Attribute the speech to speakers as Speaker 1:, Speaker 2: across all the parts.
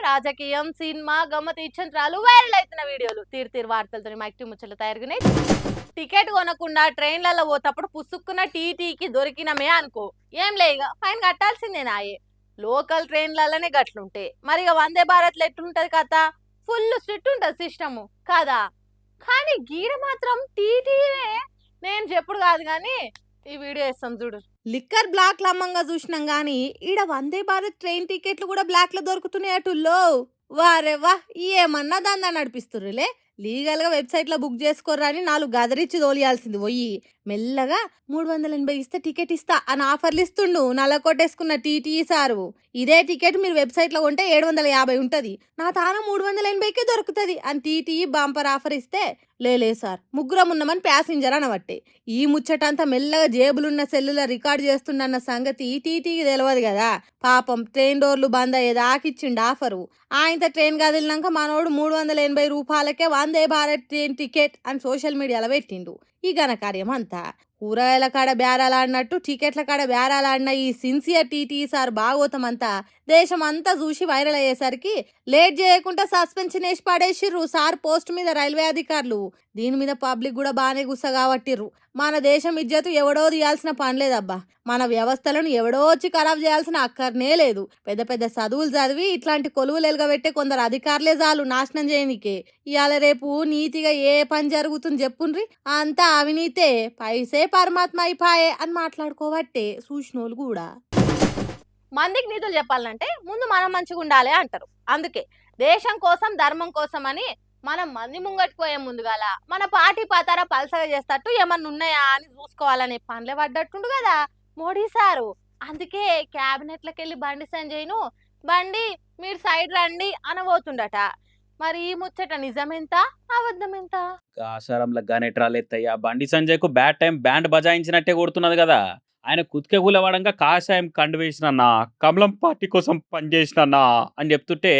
Speaker 1: రాజకీయం, సినిమా, గమ్మత్ ఇచ్చంత్రాలు వైరల్ అవుతున్న వీడియోలు తీరు వార్తలతో మైక్టి ముచ్చట్లు తయారుగున్నాయి. టికెట్ కొనకుండా ట్రైన్లలో పోతప్పుడు పుసుక్కున్న టీటీకి దొరికినమే అనుకో, ఏం లేక ఫైన్ కట్టాల్సిందే నాయే. లోకల్ ట్రైన్లలోనే గట్లుంటే మరి ఇక వందే భారత్లో ఎట్లుంటది కథ? ఫుల్ స్ట్రిక్ట్ ఉంటుంది సిస్టము కదా. కానీ గీడ మాత్రం టీటీనే. నేను చెప్పుడు కాదు కానీ ఈ వీడియో ఇస్తాం చూడు. లిక్కర్ బ్లాక్ లమ్మంగా చూసినాం గానీ ఈడ వందే భారత్ ట్రైన్ టికెట్లు కూడా బ్లాక్ లో దొరుకుతున్నాయి అటుల్లో. వారే వా, ఏమన్నా దాన్ని నడిపిస్తుర్రులే. లీగల్ గా వెబ్సైట్ లో బుక్ చేసుకోర్రా అని 4 గదరిచ్చి తోలియాల్సింది పోయి మెల్లగా 380 ఇస్తే టికెట్ ఇస్తా అని ఆఫర్లు ఇస్తుండు నల్ల కొట్టేసుకున్న టీటీఈ సారు. ఇదే టికెట్ మీరు వెబ్సైట్ లో కొంటే 750 ఉంటది, నా తాన 380కే దొరుకుతుంది అని టీటీఈ బంపర్ ఆఫర్ ఇస్తే లేలే సార్ ముగ్గురం ఉన్నామని ప్యాసింజర్ అనబట్టే. ఈ ముచ్చటంతా మెల్లగా జేబులున్న సెల్లుల రికార్డ్ చేస్తుండన్న సంగతి టీటీకి తెలియదు కదా. పాపం ట్రైన్ డోర్లు బంద్ అయ్యేదాకిచ్చిండు ఆఫరు. ఆయనతో ట్రైన్ కదిలినాక మనోడు 380 రూపాయలకే వందే భారత్ ట్రైన్ టికెట్ అని సోషల్ మీడియాలో పెట్టిండు. ఈ ఘనకార్యం అంతా కూరగాయల కాడ బేరాలాడినట్టు టికెట్ల కాడ బేరాలాడిన ఈ సిన్సియర్ టీటీ సార్ భాగవతం అంతా దేశం అంతా చూసి వైరల్ అయ్యేసరికి లేట్ చేయకుండా సస్పెన్షన్ వేసి పడేసిర్రు సార్ పోస్ట్ మీద రైల్వే అధికారులు. దీని మీద పబ్లిక్ కూడా బాగానే గుస్సగాబట్టిర్రు. మన దేశం ఇజ్జతు ఎవడో తీయాల్సిన పని లేదబ్బా. మన వ్యవస్థలను ఎవడో వచ్చి ఖరాబ్ చేయాల్సిన అక్కర్నే లేదు. పెద్ద పెద్ద చదువులు చదివి ఇట్లాంటి కొలువులు ఎలుగబెట్టే కొందరు అధికారులే చాలు నాశనం చేయనికే. ఇవాళ రేపు నీతిగా ఏ పని జరుగుతుంది చెప్పుండ్రి, అంతా అవినీతే, పైసే పరమాత్మ అయిపాయే అని మాట్లాడుకోబట్టే చూసినోళ్ళు కూడా. మందికి నీతులు చెప్పాలంటే ముందు మనం మంచిగా ఉండాలి అంటారు. అందుకే దేశం కోసం ధర్మం కోసం అని మనం మంది ముంగట్టుకోయే ముందుగాల మన పార్టీ పతారా పలసగా చేస్తట్టు ఏమన్నా ఉన్నాయా అని చూసుకోవాలనే పనులే పడ్డట్టుండు కదా మోడీ సారు. అందుకే క్యాబినెట్లకు వెళ్ళి బండి సంజయ్ను బండి మీరు సైడ్ రండి అనబోతుండట. మరి ఈ ముచ్చట నిజమెంత అబద్ధమెంత?
Speaker 2: ఆసారంలో గనెట్రాలెత్తయ్యా బండి సంజయ్కు బ్యాడ్ టైం బ్యాండ్ బజాయించినట్టే కొడుతున్నది కదా. ఆయన కుతికే కూలవాడంగా కాషాయం కండు వేసినన్నా, కమలం పార్టీ కోసం పనిచేసినన్నా అని చెప్తుంటే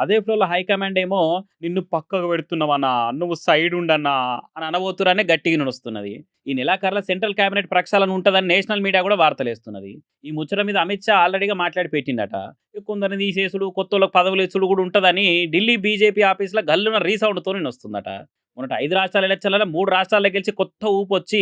Speaker 2: అదే ఫ్లోలో హైకమాండ్ ఏమో నిన్ను పక్కకు పెడుతున్నావన్నా, నువ్వు సైడ్ ఉండన్నా అని అనబోతురానే గట్టిగా నడుస్తున్నది. ఈ నెలాఖరులో సెంట్రల్ క్యాబినెట్ ప్రక్షాళన ఉంటుందని నేషనల్ మీడియా కూడా వార్తలేస్తున్నది. ఈ ముచ్చట మీద అమిత్ షా ఆల్రెడీగా మాట్లాడి పెట్టిందట. కొందరిని తీసేసుడు కొత్త వాళ్ళకి పదవులు ఇచ్చుడు కూడా ఉంటుందని ఢిల్లీ బీజేపీ ఆఫీస్లో గల్లున రీసౌండ్తో వస్తుందట. మొన్నటి 5 రాష్ట్రాల ఎలక్షన్లలో 3 రాష్ట్రాల్లో గెలిచి కొత్త ఊపు వచ్చి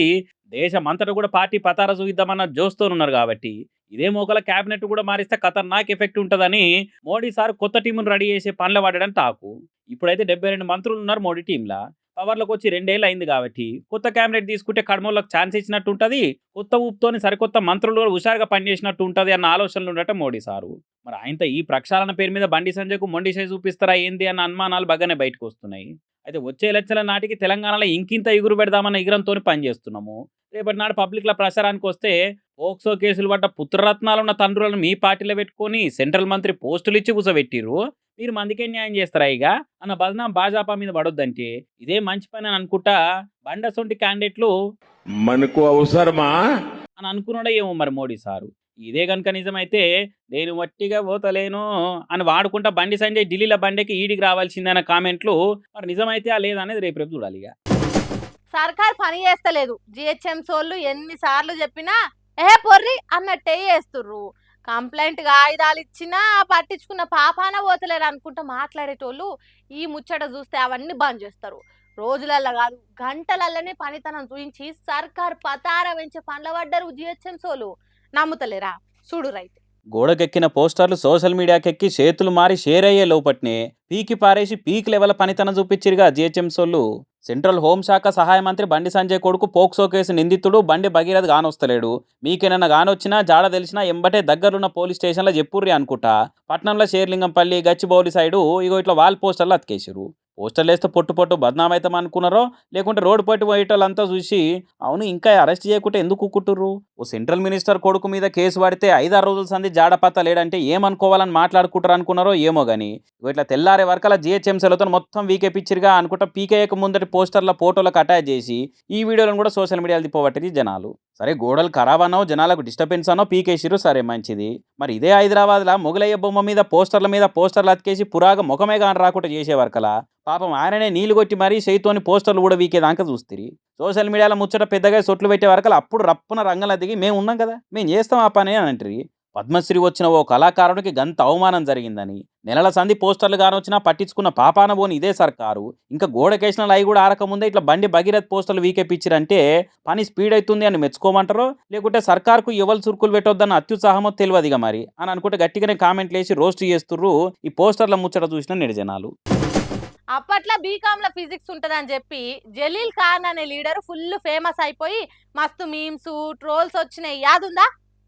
Speaker 2: దేశం అంతటా కూడా పార్టీ పతారా చూద్దామన్న జోస్తోనున్నారు కాబట్టి ఇదే మోకల క్యాబినెట్ కూడా మారిస్తే ఖతర్నాక్ ఎఫెక్ట్ ఉంటుందని మోడీ సార్ కొత్త టీమును రెడీ చేసే పనులు పడడానికి టాకు. ఇప్పుడైతే 72 మంత్రులు ఉన్నారు మోడీ టీంలా. పవర్లోకి వచ్చి 2 ఏళ్ళు అయింది కాబట్టి కొత్త క్యాబినెట్ తీసుకుంటే కడమోళ్ళకి ఛాన్స్ ఇచ్చినట్టు ఉంటుంది, కొత్త ఊపుతోని సరికొత్త మంత్రులు కూడా హుషారుగా పనిచేసినట్టు ఉంటుంది అన్న ఆలోచనలు ఉండటం మోడీ సారు. మరి ఆయనతో ఈ ప్రక్షాళన పేరు మీద బండి సంజయ్కు మొండి చేసి చూపిస్తారా ఏంది అన్న అనుమానాలు బాగానే బయటకు వస్తున్నాయి. అయితే వచ్చే ఎలక్షన్ల నాటికి తెలంగాణలో ఇంకింత ఎగురు పెడదామన్న ఎగురంతో పనిచేస్తున్నాము. రేపటి నాడు పబ్లిక్ల ప్రచారానికి వస్తే పోక్సో కేసులు పడ్డ పుత్రరత్నాలున్న తండ్రులను మీ పార్టీలో పెట్టుకొని సెంట్రల్ మంత్రి పోస్టులు ఇచ్చి కూసబెట్టిర్రు, మీరు మందికే న్యాయం చేస్తారా ఇక అన్న బదనాం భాజపా మీద పడొద్దంటే ఇదే మంచి పని అని అనుకుంటా బండసొంటి క్యాండిడేట్లు
Speaker 3: మనకు అవసరమా
Speaker 2: అని అనుకున్నాడే ఏమో మరి మోడీ సారు. ఇదే కనుక నిజమైతే నేను వట్టిగా పోతలేను అని వాడుకుంటా బండి సంజయ్ ఢిల్లీలో బండికి ఈడికి రావాల్సిందన్న కామెంట్లు మరి నిజమైతే లేదా అనేది రేపు చూడాలి. ఇక
Speaker 1: సర్కార్ పని చేస్తలేదు, జిహెచ్ఎం సోళ్ళు ఎన్నిసార్లు చెప్పినా పొర్రి అన్నట్టే చేస్తుర్రు. కంప్లైంట్ ఆయుధాలు ఇచ్చినా పట్టించుకున్న పాపాన పోతలేరు అనుకుంటా మాట్లాడేటోళ్ళు ఈ ముచ్చట చూస్తే అవన్నీ బంద్ చేస్తారు. రోజులల్లో కాదు గంటలల్లనే పనితనం చూయించి సర్కార్ పతార పెంచే పనుల పడ్డారు జిహెచ్ఎం సోలు. నమ్ముతలేరా? చూడు రైతు
Speaker 2: గోడకెక్కిన పోస్టర్లు సోషల్ మీడియాకెక్కి చేతులు మారి షేర్ అయ్యే లోపట్నే పీకి పారేసి పీక్ లెవెల్ పనితనం చూపించిరుగా జిహెచ్ఎం సోళ్ళు. సెంట్రల్ హోంశాఖ సహాయ మంత్రి బండి సంజయ్ కొడుకు పోక్సో కేసు నిందితుడు బండి భగీరథ్ గానొస్తలేడు, మీకేనన్నా గానొచ్చినా జాడ తెలిసినా ఎంబటే దగ్గరున్న పోలీస్ స్టేషన్లో చెప్పుర్రి అనుకుంటా పట్నంలో షేర్లింగంపల్లి గచ్చిబౌలి సైడు ఇగో ఇట్లా వాల్ పోస్టర్లు అతికేసిరు. పోస్టర్లు వేస్తే పొట్టు పొట్టు బద్నామైతాం అనుకున్నారో లేకుంటే రోడ్డు పట్టు పోయేటోళ్ళంతా చూసి అవును ఇంకా అరెస్ట్ చేయకుంటే ఎందుకు కుట్టుర్రు, ఓ సెంట్రల్ మినిస్టర్ కొడుకు మీద కేసు పడితే 5-6 రోజుల సంది జాడపత్త లేడంటే ఏమనుకోవాలని మాట్లాడుకుంటారు అనుకున్నారో ఏమో గానీ ఇట్లా తెల్లారే వరకలా జిహెచ్ఎంసీలతో మొత్తం వీకేపిచ్చిరుగా అనుకుంటా పీకేయక ముందటి పోస్టర్ల ఫోటోలకు అటాచ్ చేసి ఈ వీడియోలను కూడా సోషల్ మీడియాలో తిప్పబట్టింది జనాలు. సరే గోడలు ఖరాబ్ అనో జనాలకు డిస్టర్బెన్స్ అనో పీకేసిరు, సరే మంచిది. మరి ఇదే హైదరాబాద్లో మొగలయ్య బొమ్మ మీద పోస్టర్లు అతికేసి పురాగ ముఖమే కాని రాకుండా చేసే వరకలా పాపం ఆయననే నీళ్లు కొట్టి మరీ చేయితోని పోస్టర్లు కూడా వీకేదాకా చూస్తారు. సోషల్ మీడియాలో ముచ్చట పెద్దగా సొట్లు పెట్టే వరకలు అప్పుడు రప్పున రంగంలో దిగి మేము ఉన్నాం కదా మేము చేస్తాం ఆ పని అని అంటారు. పద్మశ్రీ వచ్చిన ఓ కళాకారుడికి గంత అవమానం జరిగిందని, నెలల సంధి పోస్టర్లు గానొచ్చినా పట్టించుకున్న పాపాన పోని ఇదే సర్కారు ఇంకా గోడకేసిన లై కూడా ఆరకముందే ఇట్లా బండి భగీరథ్ పోస్టర్లు వీకెప్పించిరంటే పని స్పీడ్ అవుతుంది అని మెచ్చుకోమంటారో లేకుంటే సర్కార్కు ఎవరు చురుకులు పెట్టొద్దన్న అత్యుత్సాహమో తెలియదుగా మరి అని అనుకుంటే గట్టిగానే కామెంట్లు వేసి రోస్ట్ చేస్తుర్రు ఈ పోస్టర్ల ముచ్చట చూసిన నెటిజనాలు.
Speaker 1: అప్పట్లో బీకామ్ లో ఫిజిక్స్ ఉంటదని చెప్పి జలీల్ ఖాన్ అనే లీడర్ ఫుల్ ఫేమస్ అయిపోయి మస్తు మీమ్స్ ట్రోల్స్ వచ్చినాయి యాదుందా?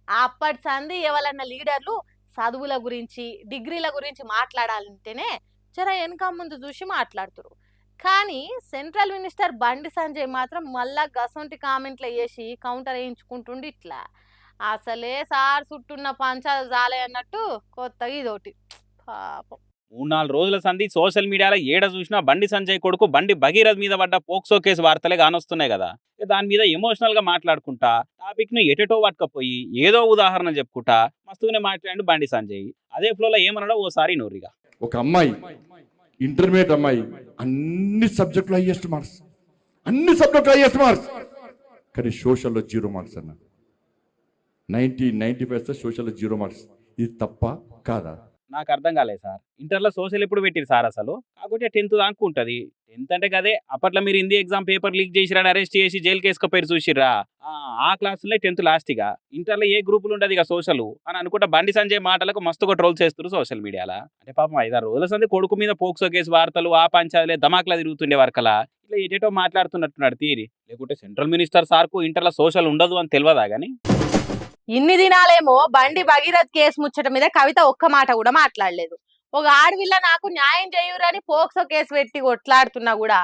Speaker 1: అప్పటి సంది ఎవరన్నా లీడర్లు చదువుల గురించి డిగ్రీల గురించి మాట్లాడాలంటేనే జర వెనక ముందు చూసి మాట్లాడుతురు. కానీ సెంట్రల్ మినిస్టర్ బండి సంజయ్ మాత్రం మళ్ళా గసంటి కామెంట్లు వేసి కౌంటర్ వేయించుకుంటుండి ఇట్లా అసలే సార్ చుట్టున్న పంచాలు జాలే అన్నట్టు కొత్తగా ఇదోటి పాపం.
Speaker 2: 3-4 రోజుల సంధి సోషల్ మీడియాలో ఏడ చూసినా బండి సంజయ్ కొడుకు బండి భగీరథ్ మీద పడ్డ పోక్సో కేసు వార్తలే కానొస్తున్నాయి కదా. దాని మీద ఎమోషనల్ గా మాట్లాడుకుంటా టాపిక్ ను ఎటెటో పట్టుకపోయి ఏదో ఉదాహరణ చెప్పుకుంటా మస్తుగానే మాట్లాడి బండి సంజయ్ అదే ఫ్లోలో ఏమన్నాడో ఓసారి నోరిగా.
Speaker 4: ఒక అమ్మాయి ఇంటర్మీడియట్ అమ్మాయి అన్ని సబ్జెక్టులో హైయెస్ట్ మార్క్స్ కానీ సోషల్లో 0 మార్క్స్ అన్న 95 సోషల్లో 0 మార్క్స్. ఇది తప్ప కాదా?
Speaker 2: నాకు అర్థం కాలేదు సార్. ఇంటర్లో సోషల్ ఎప్పుడు పెట్టిరు సార్ అసలు? కాకపోతే 10th దాకా ఉంటుంది. 10th అంటే కదే అప్పట్లో మీరు హిందీ ఎగ్జామ్ పేపర్ లీక్ చేసిరని అరెస్ట్ చేసి జైలు కేసుకపోయి చూసిర్రా ఆ క్లాసులో 10th లాస్ట్ ఇక. ఇంటర్లో ఏ గ్రూపులు ఉండదు ఇక సోషల్ అని అనుకుంటా బండి సంజయ్ మాటలకు మస్తుగా ట్రోల్ చేస్తారు సోషల్ మీడియాలో. అంటే పాపం 5-6 రోజుల సంది కొడుకు మీద పోక్సో కేసు వార్తలు ఆ పంచాయతీలే ధమాక్లా తిరుగుతుండే వరకలా ఇట్లా ఎటేటో మాట్లాడుతున్నట్టున్నాడు తీరి. లేకుంటే సెంట్రల్ మినిస్టర్ సార్కు ఇంటర్లో సోషల్ ఉండదు అని తెలియదా కానీ.
Speaker 1: ఇన్ని దినాలేమో బండి భగీరథ్ కేసు ముచ్చట మీద కవిత ఒక్క మాట కూడా మాట్లాడలేదు. ఒక ఆడవిల్ల నాకు న్యాయం చేయురని పోక్సో కేసు పెట్టి కొట్లాడుతున్నా కూడా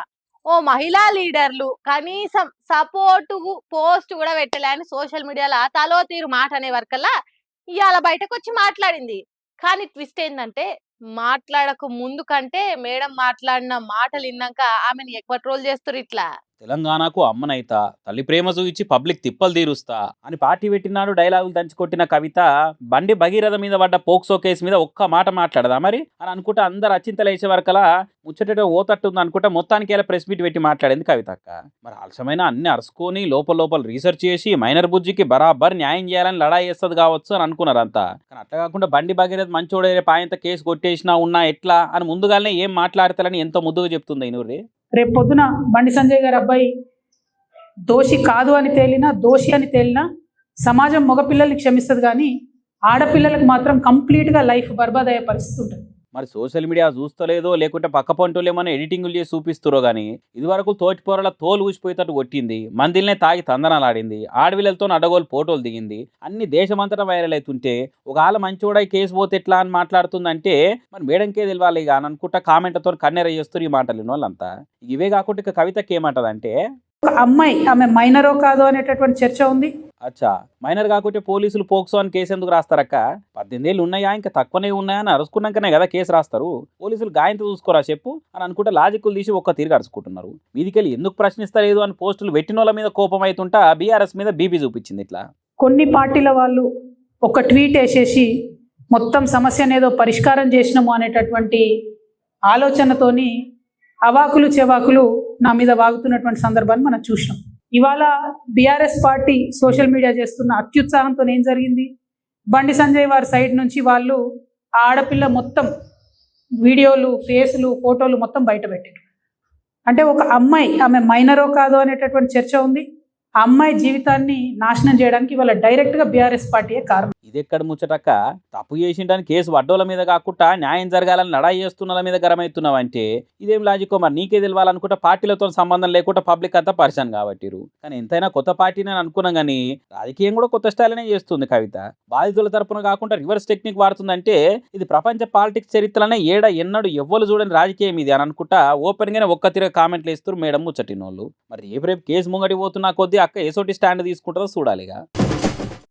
Speaker 1: ఓ మహిళా లీడర్లు కనీసం సపోర్టు పోస్ట్ కూడా పెట్టలే అని సోషల్ మీడియాలో తలో తీరు మాట అనే వరకల్లా ఇవాళ బయటకు వచ్చి మాట్లాడింది. కానీ ట్విస్ట్ ఏంటంటే మాట్లాడక ముందు కంటే మేడం మాట్లాడిన మాటలు విన్నాక ఆమెను ఎక్కువ ట్రోల్ చేస్తారు. ఇట్లా
Speaker 2: తెలంగాణకు అమ్మనైతా తల్లి ప్రేమ చూయించి పబ్లిక్ తిప్పలు తీరుస్తా అని పార్టీ పెట్టినాడు డైలాగులు దంచుకొట్టిన కవిత బండి భగీరథ మీద పడ్డ పోక్సో కేసు మీద ఒక్క మాట మాట్లాడదా మరి అని అనుకుంటా అందరు అచ్చింతలు వేసే వరకలా ముచ్చటేటో ఓతట్టుంది అనుకుంటా మొత్తానికి ఇలా ప్రెస్ మీట్ పెట్టి మాట్లాడింది కవితక్క. మరి ఆలస్యమైన అన్ని అరుచుకొని లోపల రీసెర్చ్ చేసి మైనర్ బుజ్జికి బరాబర్ న్యాయం చేయాలని లడాయి చేస్తుంది కావచ్చు అని అనుకున్నారు అంతా. కానీ అట్లా కాకుండా బండి భగీరథ మంచోడే పాయంత కేసు కొట్టేసినా ఉన్నా ఎట్లా అని ముందుగానే ఏం మాట్లాడతారని ఎంతో ముద్దుగా చెప్తుంది ఇనూరి.
Speaker 5: రేపు పొద్దున బండి సంజయ్ గారి అబ్బాయి దోషి కాదు అని తేలినా దోషి అని తేలినా సమాజం మగపిల్లల్ని క్షమిస్తుంది కానీ ఆడపిల్లలకు మాత్రం కంప్లీట్గా లైఫ్ బర్బాద్ అయ్యే పరిస్థితి ఉంటుంది.
Speaker 2: మరి సోషల్ మీడియా చూస్తలేదో లేకుంటే పక్క పంటలు ఏమైనా ఎడిటింగ్లు చేసి చూపిస్తురో కానీ ఇదివరకు తోటిపోరల తోలు ఊసిపోయేటట్టు కొట్టింది, మందిల్నే తాగి తందనాలాడింది, ఆడవిల్లలతో అడ్డగోలు ఫోటోలు దిగింది, అన్ని దేశమంతటా వైరల్ అవుతుంటే ఒక ఆల మంచోడై కేసు పోతే ఎట్లా అని మాట్లాడుతుందంటే మరి మేడంకే తెలియాలి ఇక అని అనుకుంటా కామెంట్తో కన్నెర చేస్తారు ఈ మాటలు వాళ్ళంతా. ఇవే కాకుండా ఇక కవితకి ఏమంటదంటే
Speaker 5: ఒక అమ్మాయి ఆమె మైనరో కాదో అనేటటువంటి చర్చ ఉంది.
Speaker 2: అచ్చా మైనర్ కాకుంటే పోలీసులు పోక్సో అని కేసు ఎందుకు రాస్తారక్క? 18 ఏళ్ళు ఉన్నాయా ఇంకా తక్కువనే ఉన్నాయా అని అరుచుకున్నాకనే కదా కేసు రాస్తారు. పోలీసులు గాయంతో చూసుకోరా చెప్పు అని అనుకుంటే లాజిక్లు తీసి ఒక్క తిరిగి అరుచుకుంటున్నారు. మీదికెళ్ళి ఎందుకు ప్రశ్నిస్తలేదు అని పోస్టులు పెట్టినోళ్ళ మీద కోపం అవుతుంటా బీఆర్ఎస్ మీద బీపీ చూపించింది. ఇట్లా
Speaker 5: కొన్ని పార్టీల వాళ్ళు ఒక ట్వీట్ వేసేసి మొత్తం సమస్యను ఏదో పరిష్కారం చేసినాము అనేటటువంటి ఆలోచనతోని అవాకులు చెవాకులు నా మీద వాగుతున్నటువంటి సందర్భాన్ని మనం చూసినాం. ఇవాళ బీఆర్ఎస్ పార్టీ సోషల్ మీడియా చేస్తున్న అత్యుత్సాహంతో ఏం జరిగింది? బండి సంజయ్ వారి సైడ్ నుంచి వాళ్ళు ఆడపిల్ల మొత్తం వీడియోలు ఫేసులు ఫోటోలు మొత్తం బయట పెట్టారు. అంటే ఒక అమ్మాయి ఆమె మైనరో కాదో అనేటటువంటి చర్చ ఉంది. ఆ అమ్మాయి జీవితాన్ని నాశనం చేయడానికి ఇవాళ డైరెక్ట్గా బీఆర్ఎస్ పార్టీయే కారణం.
Speaker 2: ఇది ఎక్కడ ముచ్చటక్క? తప్పు చేసిండని కేసు వడ్డోల మీద కాకుండా న్యాయం జరగాలని లడాయి చేస్తున్న మీద గరమవుతున్నావంటే ఇదేం లాజికో మరి నీకే తెలియాలనుకుంటా పార్టీలతో సంబంధం లేకుండా పబ్లిక్ అంతా పరిచయం కాబట్టిరు. కానీ ఎంతైనా కొత్త పార్టీ నేను అనుకున్నాం కానీ రాజకీయం కూడా కొత్త స్టైల్నే చేస్తుంది కవిత. బాధితుల తరపున కాకుండా రివర్స్ టెక్నిక్ వాడుతుందంటే ఇది ప్రపంచ పాలిటిక్స్ చరిత్రలోనే ఎన్నడూ ఎవ్వరు చూడని రాజకీయం ఇది అని అనుకుంటా ఓపెన్ గానే ఒక్క తిరగ కామెంట్లు వేస్తారు మేడం ముచ్చటినోళ్ళు. మరి రేపు కేసు ముంగటి పోతున్నా కొద్దీ అక్క ఏసోటి స్టాండ్ తీసుకుంటారో చూడాలిగా.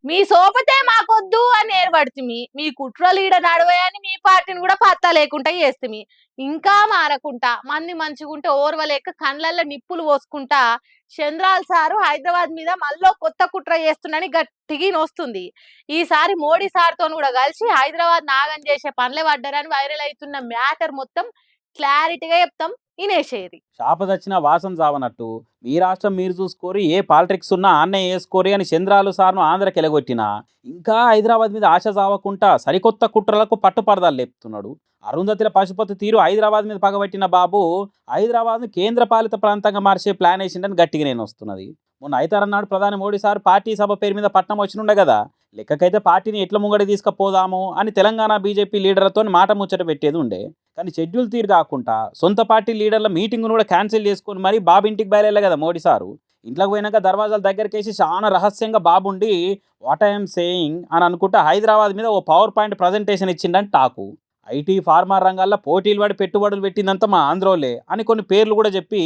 Speaker 1: మీ సోపతే మాకొద్దు అని ఏర్పడుతుంది. మీ కుట్ర లీడ నడవయని మీ పార్టీని కూడా పత్తా లేకుండా చేస్తుంది. ఇంకా మారకుంటా మంది మంచిగుంటే ఓర్వలేక కండ్లల్లో నిప్పులు పోసుకుంటా చంద్రాల్ సారు హైదరాబాద్ మీద మళ్ళీ కొత్త కుట్ర చేస్తుండని గట్టిగా నొస్తుంది. ఈసారి మోడీ సార్తో కూడా కలిసి హైదరాబాద్ నాగం చేసే పనులే పడ్డారని వైరల్ అవుతున్న మ్యాటర్ మొత్తం క్లారిటీగా చెప్తాం. ఇనేసేది
Speaker 2: చాప తెచ్చిన వాసన చావనట్టు మీ రాష్ట్రం మీరు చూసుకోరి, ఏ పాలిటిక్స్ ఉన్నా ఆన్నే వేసుకోరి అని చంద్రాలు సార్ను ఆంధ్రకి ఎలగొట్టినా ఇంకా హైదరాబాద్ మీద ఆశ చావకుండా సరికొత్త కుట్రలకు పట్టుపరదాలు లేపుతున్నాడు. అరుంధతిల పశుపతి తీరు హైదరాబాద్ మీద పగబట్టిన బాబు హైదరాబాద్ను కేంద్ర పాలిత ప్రాంతంగా మార్చే ప్లాన్ వేసిండని గట్టిగా నేను వస్తున్నది. మొన్న అయితారన్నాడు ప్రధాని మోడీ సార్ పార్టీ సభ పేరు మీద పట్నం వచ్చినుండే కదా, లెక్కకైతే పార్టీని ఎట్ల ముంగడి తీసుకుపోదాము అని తెలంగాణ బీజేపీ లీడర్లతో మాట ముచ్చట పెట్టేది ఉండే. కానీ షెడ్యూల్ తీరు కాకుండా సొంత పార్టీ లీడర్ల మీటింగ్ను కూడా క్యాన్సిల్ చేసుకొని మరీ బాబు ఇంటికి బయలుదేరలే కదా మోడీ సారు. ఇంట్లోకి పోయినాక దర్వాజాల దగ్గరకేసి చాలా రహస్యంగా బాబుండి వాట్ ఐఎమ్ సేయింగ్ అని అనుకుంటా హైదరాబాద్ మీద ఓ పవర్ పాయింట్ ప్రజెంటేషన్ ఇచ్చిండని టాకు. ఐటీ ఫార్మా రంగాల్లో పోటీలు పడి పెట్టుబడులు పెట్టిందంతా మా ఆంధ్రోలే అని కొన్ని పేర్లు కూడా చెప్పి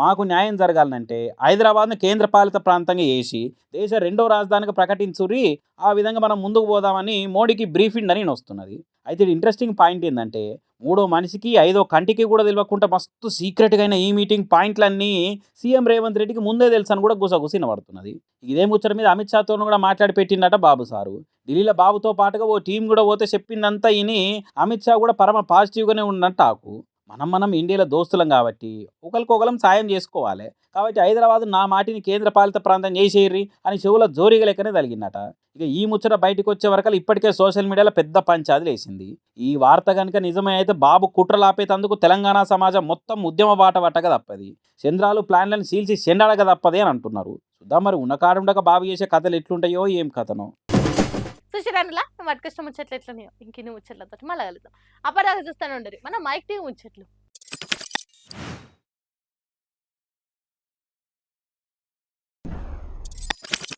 Speaker 2: మాకు న్యాయం జరగాలంటే హైదరాబాద్ను కేంద్రపాలిత ప్రాంతంగా చేసి దేశ రెండో రాజధానిగా ప్రకటించుర్రి, ఆ విధంగా మనం ముందుకు పోదామని మోడీకి బ్రీఫింగ్ అని వస్తున్నది. అయితే ఇంట్రెస్టింగ్ పాయింట్ ఏంటంటే మూడో మనిషికి ఐదో కంటికి కూడా తెలియకుండా మస్తు సీక్రెట్గా అయిన ఈ మీటింగ్ పాయింట్లన్నీ సీఎం రేవంత్ రెడ్డికి ముందే తెలుసు అని కూడా గుసగుసిన పడుతున్నది. ఇదే ముచ్చట మీద అమిత్ షాతో కూడా మాట్లాడి పెట్టిండట బాబు సారు. ఢిల్లీలో బాబుతో పాటుగా ఓ టీం కూడా పోతే చెప్పిందంతా ఇని అమిత్ షా కూడా పరమ పాజిటివ్గానే ఉన్నట్టు టాకు. మనం ఇండియాలో దోస్తులం కాబట్టి ఒకరికొకరం సాయం చేసుకోవాలి. కాబట్టి హైదరాబాద్ నా మాటిని కేంద్ర పాలిత ప్రాంతం చేసేయర్రి అని చెవుల జోరిగా లెక్కనే తగిలిందట. ఇక ఈ ముచ్చట బయటకు వచ్చే వరకు ఇప్పటికే సోషల్ మీడియాలో పెద్ద పంచాది లేసింది. ఈ వార్త కనుక నిజమే అయితే బాబు కుట్రలాపేతందుకు తెలంగాణ సమాజం మొత్తం ఉద్యమ బాట పట్టక తప్పది, చంద్రాలు ప్లాన్లను చీల్చి చెండాడక తప్పది అని అంటున్నారు. చూద్దాం మరి ఉన్నకాడుండక బాబు చేసే కథలు ఎట్లుంటాయో ఏం కథనో.
Speaker 1: చూసిరానులా మటుకష్టం ముచ్చట్లు ఎట్లున్నాయో ఇంకిన్ని ముచ్చట్లతో మళ్ళీ కలుద్దాం. అప్పటిదాకా చూస్తానే ఉండరు మన మైక్ టీవీ ముచ్చట్లు.